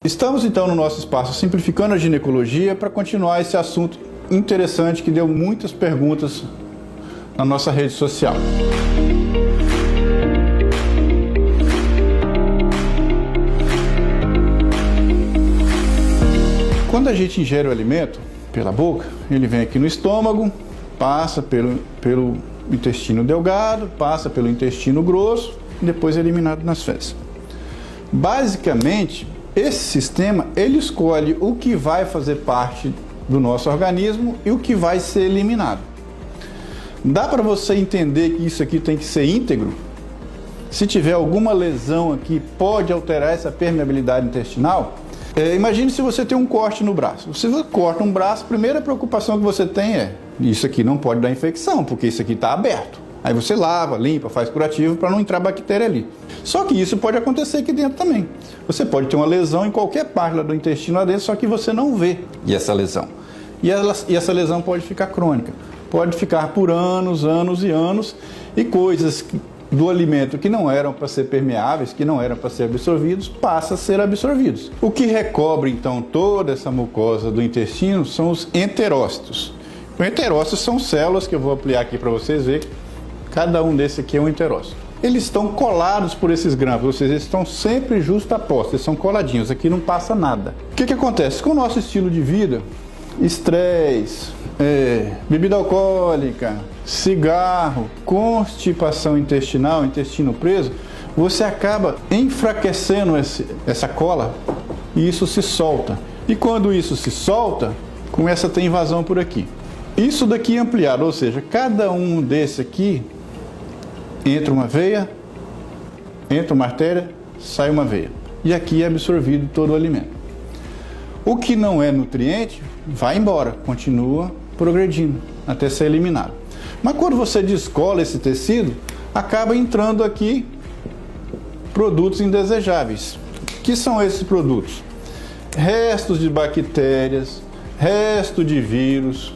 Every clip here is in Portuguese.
Estamos então no nosso espaço Simplificando a Ginecologia para continuar esse assunto interessante que deu muitas perguntas na nossa rede social. Quando a gente ingere o alimento pela boca, ele vem aqui no estômago, passa pelo intestino delgado, passa pelo intestino grosso e depois é eliminado nas fezes. Basicamente, esse sistema, ele escolhe o que vai fazer parte do nosso organismo e o que vai ser eliminado. Dá para você entender que isso aqui tem que ser íntegro? Se tiver alguma lesão aqui, pode alterar essa permeabilidade intestinal? Imagine se você tem um corte no braço. Se você corta um braço, a primeira preocupação que você tem é: isso aqui não pode dar infecção, porque isso aqui está aberto. Aí você lava, limpa, faz curativo para não entrar bactéria ali. Só que isso pode acontecer aqui dentro também. Você pode ter uma lesão em qualquer parte lá do intestino lá dentro, só que você não vê essa lesão. E essa lesão pode ficar crônica. Pode ficar por anos, anos e anos, e coisas do alimento que não eram para ser permeáveis, que não eram para ser absorvidos, passam a ser absorvidos. O que recobre então toda essa mucosa do intestino são os enterócitos. Os enterócitos são células que eu vou ampliar aqui para vocês verem. Cada um desse aqui é um enterócito. Eles estão colados por esses grampos, ou seja, eles estão sempre justapostos, eles são coladinhos, aqui não passa nada. O que acontece? Com o nosso estilo de vida, estresse, bebida alcoólica, cigarro, constipação intestinal, intestino preso, você acaba enfraquecendo essa cola e isso se solta. E quando isso se solta, começa a ter invasão por aqui. Isso daqui é ampliado, ou seja, cada um desse aqui entra uma veia, entra uma artéria, sai uma veia. E aqui é absorvido todo o alimento. O que não é nutriente vai embora, continua progredindo até ser eliminado. Mas quando você descola esse tecido, acaba entrando aqui produtos indesejáveis. O que são esses produtos? Restos de bactérias, resto de vírus,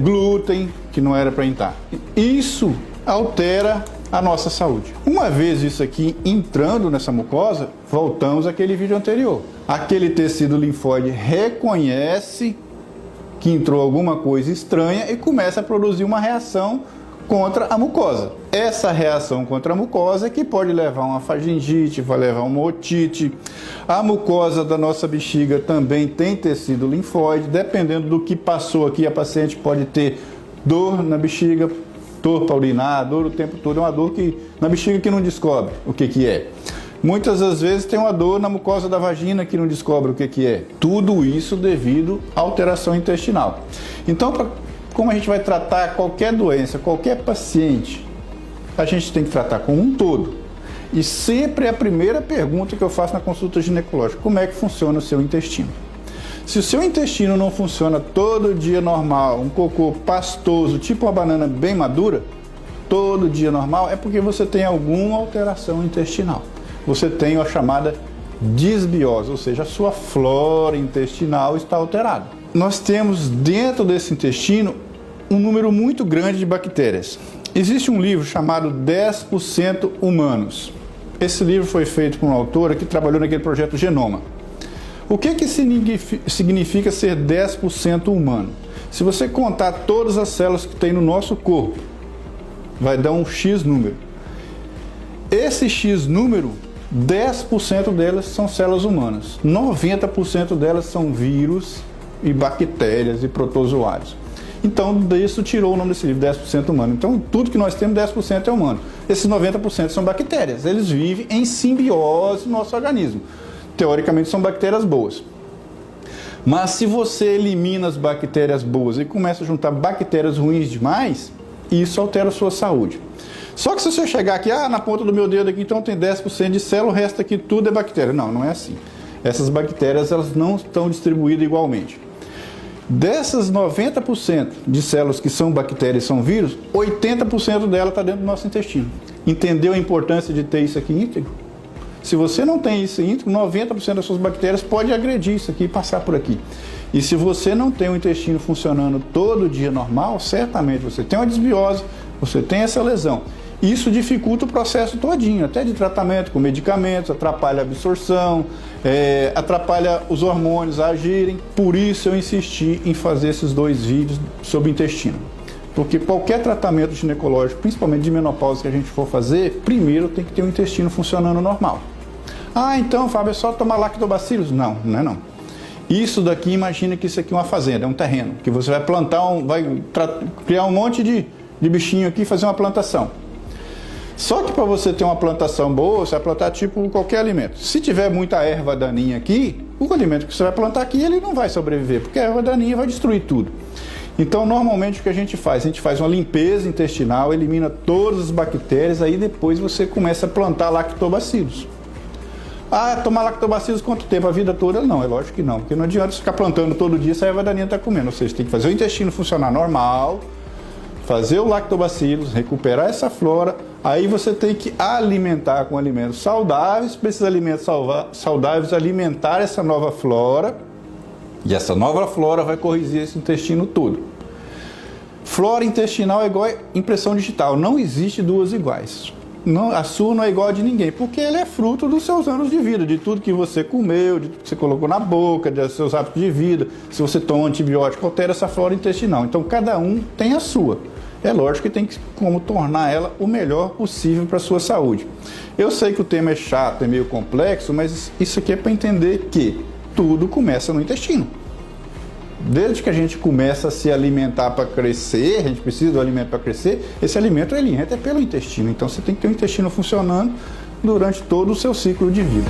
glúten, que não era para entrar. Isso altera a nossa saúde. Uma vez isso aqui entrando nessa mucosa, voltamos àquele vídeo anterior. Aquele tecido linfóide reconhece que entrou alguma coisa estranha e começa a produzir uma reação contra a mucosa. Essa reação contra a mucosa é que pode levar a uma faringite, vai levar a uma otite. A mucosa da nossa bexiga também tem tecido linfóide. Dependendo do que passou aqui, a paciente pode ter dor na bexiga, dor para urinar, dor o tempo todo. É uma dor na bexiga que não descobre o que é. Muitas das vezes tem uma dor na mucosa da vagina que não descobre o que é. Tudo isso devido à alteração intestinal. Então, como a gente vai tratar qualquer doença, qualquer paciente, a gente tem que tratar como um todo. E sempre é a primeira pergunta que eu faço na consulta ginecológica: como é que funciona o seu intestino? Se o seu intestino não funciona todo dia normal, um cocô pastoso, tipo uma banana bem madura, todo dia normal, é porque você tem alguma alteração intestinal. Você tem a chamada disbiose, ou seja, a sua flora intestinal está alterada. Nós temos dentro desse intestino um número muito grande de bactérias. Existe um livro chamado 10% Humanos. Esse livro foi feito por uma autora que trabalhou naquele projeto Genoma. O que significa ser 10% humano? Se você contar todas as células que tem no nosso corpo, vai dar um X número. Esse X número, 10% delas são células humanas. 90% delas são vírus e bactérias e protozoários. Então, disso tirou o nome desse livro, 10% humano. Então, tudo que nós temos, 10% é humano. Esses 90% são bactérias. Eles vivem em simbiose no nosso organismo. Teoricamente, são bactérias boas. Mas se você elimina as bactérias boas e começa a juntar bactérias ruins demais, isso altera a sua saúde. Só que se você chegar aqui, na ponta do meu dedo aqui, então tem 10% de célula, o resto aqui tudo é bactéria. Não, não é assim. Essas bactérias, elas não estão distribuídas igualmente. Dessas 90% de células que são bactérias e são vírus, 80% dela está dentro do nosso intestino. Entendeu a importância de ter isso aqui íntegro? Se você não tem isso íntegro, 90% das suas bactérias pode agredir isso aqui e passar por aqui. E se você não tem o intestino funcionando todo dia normal, certamente você tem uma desbiose, você tem essa lesão. Isso dificulta o processo todinho, até de tratamento com medicamentos, atrapalha a absorção, atrapalha os hormônios a agirem. Por isso eu insisti em fazer esses 2 vídeos sobre o intestino. Porque qualquer tratamento ginecológico, principalmente de menopausa que a gente for fazer, primeiro tem que ter o intestino funcionando normal. Ah, então, Fábio, é só tomar lactobacillus? Não, não é não. Isso daqui, imagina que isso aqui é uma fazenda, é um terreno, que você vai plantar, criar um monte de bichinho aqui e fazer uma plantação. Só que para você ter uma plantação boa, você vai plantar tipo qualquer alimento. Se tiver muita erva daninha aqui, o alimento que você vai plantar aqui, ele não vai sobreviver, porque a erva daninha vai destruir tudo. Então, normalmente o que a gente faz? A gente faz uma limpeza intestinal, elimina todas as bactérias, aí depois você começa a plantar lactobacillus. Ah, tomar lactobacillus quanto tempo? A vida toda? Não, é lógico que não, porque não adianta você ficar plantando todo dia, essa erva daninha está comendo. Ou seja, tem que fazer o intestino funcionar normal, fazer o lactobacillus, recuperar essa flora, aí você tem que alimentar com alimentos saudáveis, para esses alimentos saudáveis alimentar essa nova flora, e essa nova flora vai corrigir esse intestino todo. Flora intestinal é igual a impressão digital, não existe 2 iguais. Não, a sua não é igual a de ninguém, porque ela é fruto dos seus anos de vida, de tudo que você comeu, de tudo que você colocou na boca, dos seus hábitos de vida. Se você toma um antibiótico, altera essa flora intestinal. Então, cada um tem a sua. É lógico que tem como tornar ela o melhor possível para a sua saúde. Eu sei que o tema é chato, é meio complexo, mas isso aqui é para entender que tudo começa no intestino. Desde que a gente começa a se alimentar para crescer, a gente precisa do alimento para crescer, esse alimento ele entra pelo intestino. Então você tem que ter o intestino funcionando durante todo o seu ciclo de vida.